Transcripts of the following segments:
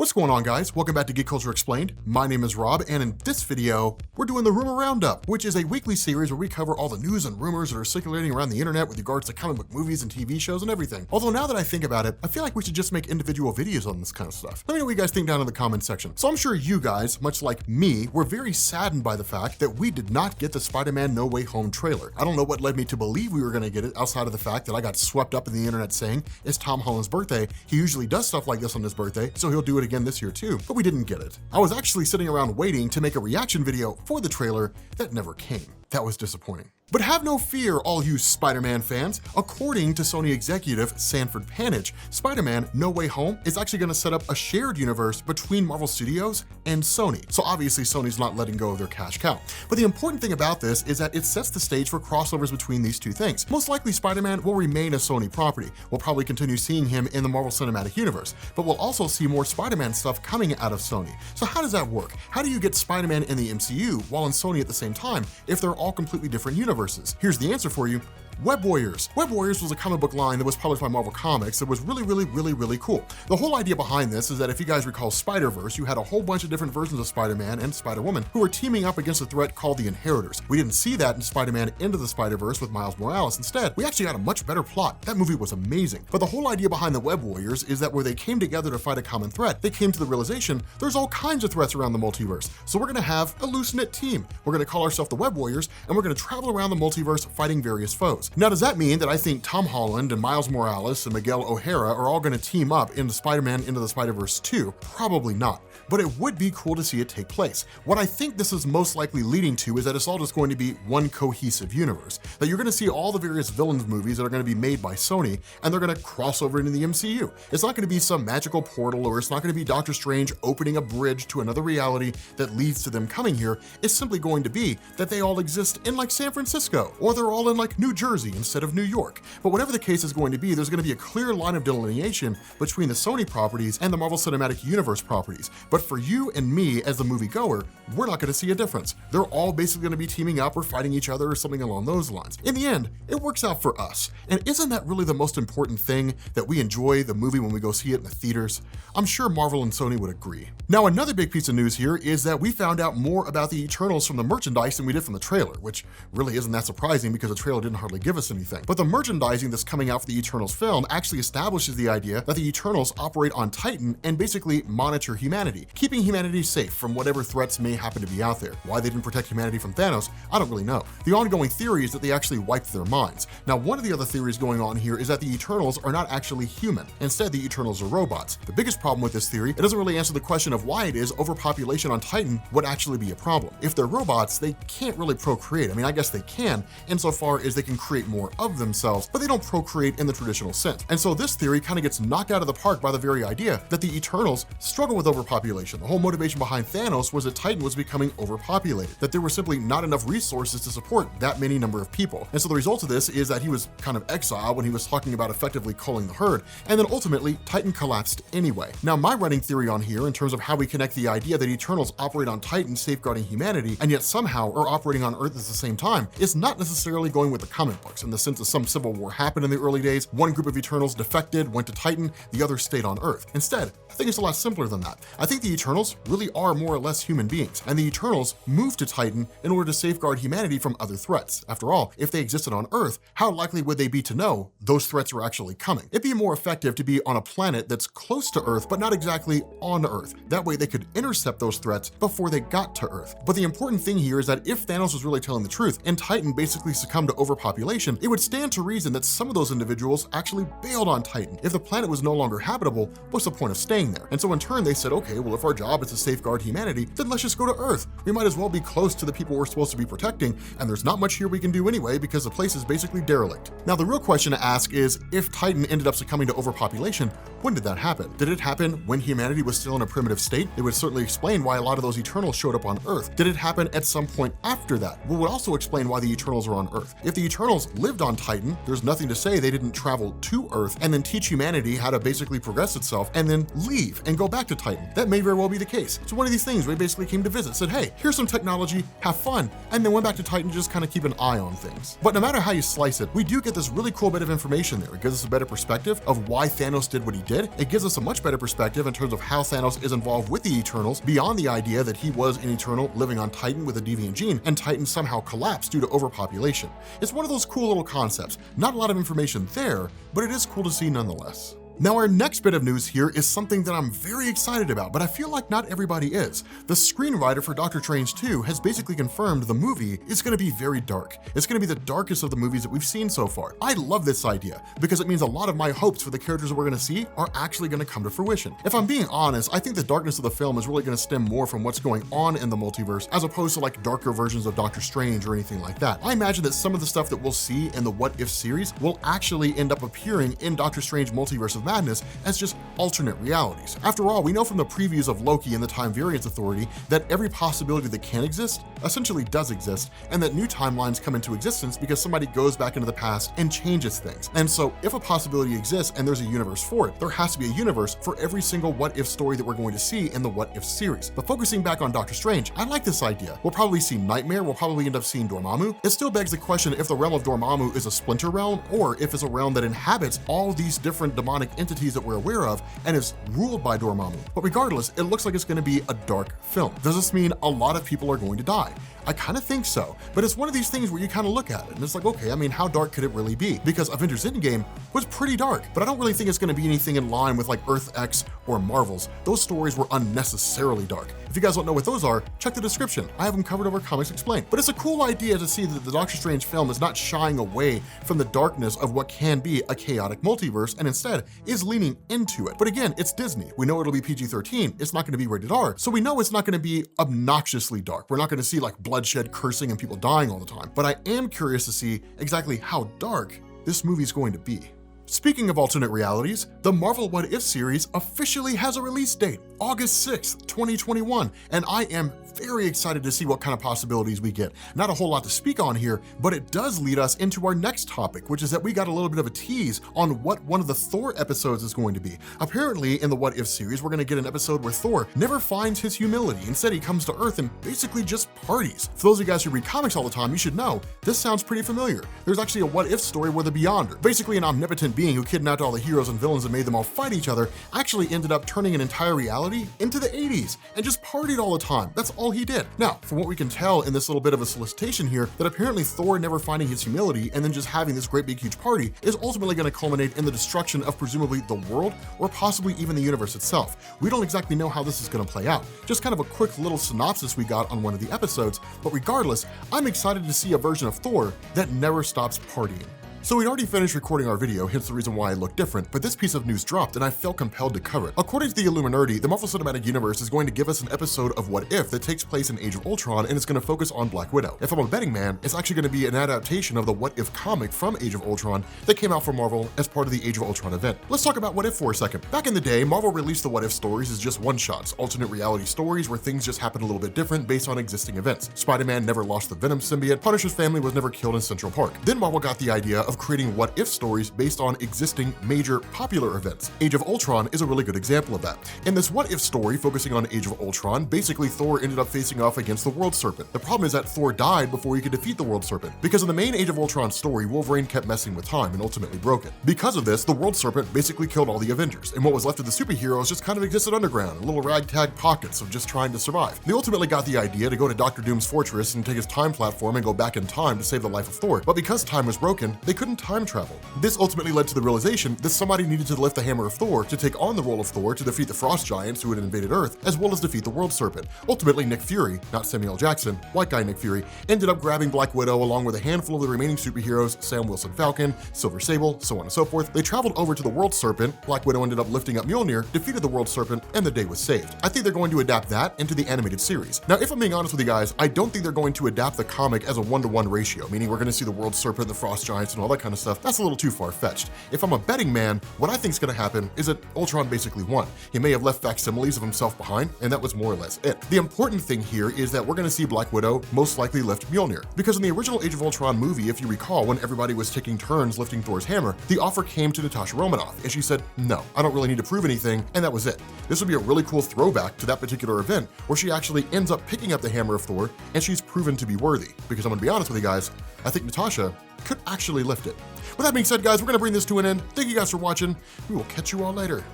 What's going on, guys? Welcome back to Geek Culture Explained. My name is Rob, and in this video, we're doing the Rumor Roundup, which is a weekly series where we cover all the news and rumors that are circulating around the internet with regards to comic book movies and TV shows and everything. Although now that I think about it, I feel like we should just make individual videos on this kind of stuff. Let me know what you guys think down in the comment section. So I'm sure you guys, much like me, were very saddened by the fact that we did not get the Spider-Man No Way Home trailer. I don't know what led me to believe we were going to get it outside of the fact that I got swept up in the internet saying it's Tom Holland's birthday. He usually does stuff like this on his birthday, so he'll do it again this year too. But we didn't get it. I was actually sitting around waiting to make a reaction video for the trailer that never came. That was disappointing. But have no fear, all you Spider-Man fans. According to Sony executive Sanford Panage, Spider-Man No Way Home is actually going to set up a shared universe between Marvel Studios and Sony. So obviously Sony's not letting go of their cash cow. But the important thing about this is that it sets the stage for crossovers between these two things. Most likely Spider-Man will remain a Sony property. We'll probably continue seeing him in the Marvel Cinematic Universe, but we'll also see more Spider-Man stuff coming out of Sony. So how does that work? How do you get Spider-Man in the MCU while in Sony at the same time if they're all completely different universes? Here's the answer for you. Web Warriors. Web Warriors was a comic book line that was published by Marvel Comics that was really cool. The whole idea behind this is that if you guys recall SpiderVerse, you had a whole bunch of different versions of Spider-Man and Spider-Woman who were teaming up against a threat called the Inheritors. We didn't see that in Spider-Man Into the Spider-Verse with Miles Morales. Instead, we actually got a much better plot. That movie was amazing. But the whole idea behind the Web Warriors is that where they came together to fight a common threat, they came to the realization there's all kinds of threats around the multiverse. So we're gonna have a loose-knit team. We're gonna call ourselves the Web Warriors, and we're gonna travel around the multiverse fighting various foes. Now, does that mean that I think Tom Holland and Miles Morales and Miguel O'Hara are all going to team up in the Spider-Man Into the Spider-Verse 2? Probably not. But it would be cool to see it take place. What I think this is most likely leading to is that it's all just going to be one cohesive universe. That you're going to see all the various villains movies that are going to be made by Sony, and they're going to cross over into the MCU. It's not going to be some magical portal, or it's not going to be Doctor Strange opening a bridge to another reality that leads to them coming here. It's simply going to be that they all exist in like San Francisco, or they're all in like New Jersey instead of New York. But whatever the case is going to be, there's going to be a clear line of delineation between the Sony properties and the Marvel Cinematic Universe properties. But for you and me as the moviegoer, we're not going to see a difference. They're all basically going to be teaming up or fighting each other or something along those lines. In the end, it works out for us. And isn't that really the most important thing, that we enjoy the movie when we go see it in the theaters? I'm sure Marvel and Sony would agree. Now, another big piece of news here is that we found out more about the Eternals from the merchandise than we did from the trailer, which really isn't that surprising because the trailer didn't hardly give us anything. But the merchandising that's coming out for the Eternals film actually establishes the idea that the Eternals operate on Titan and basically monitor humanity, keeping humanity safe from whatever threats may happen to be out there. Why they didn't protect humanity from Thanos, I don't really know. The ongoing theory is that they actually wiped their minds. Now, one of the other theories going on here is that the Eternals are not actually human. Instead, the Eternals are robots. The biggest problem with this theory, it doesn't really answer the question of why it is overpopulation on Titan would actually be a problem. If they're robots, they can't really procreate. I mean, I guess they can, insofar as they can create more of themselves, but they don't procreate in the traditional sense. And so this theory kind of gets knocked out of the park by the very idea that the Eternals struggle with overpopulation. The whole motivation behind Thanos was that Titan was becoming overpopulated, that there were simply not enough resources to support that many number of people. And so the result of this is that he was kind of exiled when he was talking about effectively culling the herd, and then ultimately Titan collapsed anyway. Now, my running theory on here in terms of how we connect the idea that Eternals operate on Titan safeguarding humanity and yet somehow are operating on Earth at the same time is not necessarily going with the comic books in the sense that some civil war happened in the early days, one group of Eternals defected, went to Titan, the other stayed on Earth. Instead, I think it's a lot simpler than that. I think the Eternals really are more or less human beings, and the Eternals moved to Titan in order to safeguard humanity from other threats. After all, if they existed on Earth, how likely would they be to know those threats were actually coming? It'd be more effective to be on a planet that's close to Earth, but not exactly on Earth. That way they could intercept those threats before they got to Earth. But the important thing here is that if Thanos was really telling the truth and Titan basically succumbed to overpopulation, it would stand to reason that some of those individuals actually bailed on Titan. If the planet was no longer habitable, what's the point of staying there? And so in turn they said, okay, well, if our job is to safeguard humanity, then let's just go to Earth. We might as well be close to the people we're supposed to be protecting, and there's not much here we can do anyway because the place is basically derelict. Now, the real question to ask is, if Titan ended up succumbing to overpopulation, when did that happen? Did it happen when humanity was still in a primitive state? It would certainly explain why a lot of those Eternals showed up on Earth. Did it happen at some point after that? Well, it would also explain why the Eternals are on Earth. If the Eternals lived on Titan, there's nothing to say they didn't travel to Earth and then teach humanity how to basically progress itself and then leave and go back to Titan. That may very well be the case. It's one of these things where they basically came to visit, said, hey, here's some technology, have fun, and then went back to Titan to just kind of keep an eye on things. But no matter how you slice it, we do get this really cool bit of information there. It gives us a better perspective of why Thanos did what he did, it gives us a much better perspective in terms of how Thanos is involved with the Eternals beyond the idea that he was an Eternal living on Titan with a deviant gene and Titan somehow collapsed due to overpopulation. It's one of those cool little concepts. Not a lot of information there, but it is cool to see nonetheless. Now our next bit of news here is something that I'm very excited about, but I feel like not everybody is. The screenwriter for Doctor Strange 2 has basically confirmed the movie is going to be very dark. It's going to be the darkest of the movies that we've seen so far. I love this idea because it means a lot of my hopes for the characters that we're going to see are actually going to come to fruition. If I'm being honest, I think the darkness of the film is really going to stem more from what's going on in the multiverse as opposed to like darker versions of Doctor Strange or anything like that. I imagine that some of the stuff that we'll see in the What If series will actually end up appearing in Doctor Strange Multiverse of Madness as just alternate realities. After all, we know from the previews of Loki and the Time Variance Authority that every possibility that can exist essentially does exist, and that new timelines come into existence because somebody goes back into the past and changes things. And so if a possibility exists and there's a universe for it, there has to be a universe for every single What If story that we're going to see in the What If series. But focusing back on Doctor Strange, I like this idea. We'll probably see Nightmare, we'll probably end up seeing Dormammu. It still begs the question if the realm of Dormammu is a splinter realm or if it's a realm that inhabits all these different demonic entities that we're aware of and is ruled by Dormammu. But regardless, it looks like it's going to be a dark film. Does this mean a lot of people are going to die? I kind of think so, but it's one of these things where you kind of look at it and it's like, okay, I mean, how dark could it really be? Because Avengers Endgame was pretty dark, but I don't really think it's going to be anything in line with like Earth X or Marvel's. Those stories were unnecessarily dark. If you guys don't know what those are, check the description. I have them covered over Comics Explained. But it's a cool idea to see that the Doctor Strange film is not shying away from the darkness of what can be a chaotic multiverse and instead is leaning into it. But again, it's Disney. We know it'll be PG-13. It's not going to be rated R, so we know it's not going to be obnoxiously dark. We're not going to see like bloodshed, cursing, and people dying all the time. But I am curious to see exactly how dark this movie's going to be. Speaking of alternate realities, the Marvel What If series officially has a release date, August 6th, 2021, and I am very excited to see what kind of possibilities we get. Not a whole lot to speak on here, but it does lead us into our next topic, which is that we got a little bit of a tease on what one of the Thor episodes is going to be. Apparently, in the What If series, we're going to get an episode where Thor never finds his humility. Instead, he comes to Earth and basically just parties. For those of you guys who read comics all the time, you should know, this sounds pretty familiar. There's actually a What If story where the Beyonder, basically an omnipotent being who kidnapped all the heroes and villains and made them all fight each other, actually ended up turning an entire reality into the 80s and just partied all the time. That's all he did. Now, from what we can tell in this little bit of a solicitation here, that apparently Thor never finding his humility and then just having this great big huge party is ultimately going to culminate in the destruction of presumably the world or possibly even the universe itself. We don't exactly know how this is going to play out. Just kind of a quick little synopsis we got on one of the episodes, but regardless, I'm excited to see a version of Thor that never stops partying. So we'd already finished recording our video, hence the reason why I look different, but this piece of news dropped and I felt compelled to cover it. According to the Illuminati, the Marvel Cinematic Universe is going to give us an episode of What If that takes place in Age of Ultron and it's going to focus on Black Widow. If I'm a betting man, it's actually going to be an adaptation of the What If comic from Age of Ultron that came out from Marvel as part of the Age of Ultron event. Let's talk about What If for a second. Back in the day, Marvel released the What If stories as just one-shots, alternate reality stories where things just happen a little bit different based on existing events. Spider-Man never lost the Venom symbiote, Punisher's family was never killed in Central Park. Then Marvel got the idea of creating What If stories based on existing major popular events. Age of Ultron is a really good example of that. In this What If story focusing on Age of Ultron, basically Thor ended up facing off against the World Serpent. The problem is that Thor died before he could defeat the World Serpent, because in the main Age of Ultron story, Wolverine kept messing with time and ultimately broke it. Because of this, the World Serpent basically killed all the Avengers, and what was left of the superheroes just kind of existed underground, in little ragtag pockets of just trying to survive. They ultimately got the idea to go to Dr. Doom's fortress and take his time platform and go back in time to save the life of Thor, but because time was broken, they couldn't time travel. This ultimately led to the realization that somebody needed to lift the hammer of Thor to take on the role of Thor to defeat the Frost Giants who had invaded Earth, as well as defeat the World Serpent. Ultimately, Nick Fury, not Samuel L. Jackson, white guy Nick Fury, ended up grabbing Black Widow along with a handful of the remaining superheroes, Sam Wilson Falcon, Silver Sable, so on and so forth. They traveled over to the World Serpent, Black Widow ended up lifting up Mjolnir, defeated the World Serpent, and the day was saved. I think they're going to adapt that into the animated series. Now, if I'm being honest with you guys, I don't think they're going to adapt the comic as a 1-to-1 ratio, meaning we're going to see the World Serpent, the Frost Giants, and all that kind of stuff. That's a little too far-fetched. If I'm a betting man, what I think is going to happen is that Ultron basically won. He may have left facsimiles of himself behind, and that was more or less it. The important thing here is that we're going to see Black Widow most likely lift Mjolnir, because in the original Age of Ultron movie, if you recall, when everybody was taking turns lifting Thor's hammer, the offer came to Natasha Romanoff, and she said, no, I don't really need to prove anything, and that was it. This would be a really cool throwback to that particular event, where she actually ends up picking up the hammer of Thor, and she's proven to be worthy, because I'm going to be honest with you guys, I think Natasha could actually lift it. With that being said, guys, we're going to bring this to an end. Thank you guys for watching. We will catch you all later.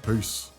Peace.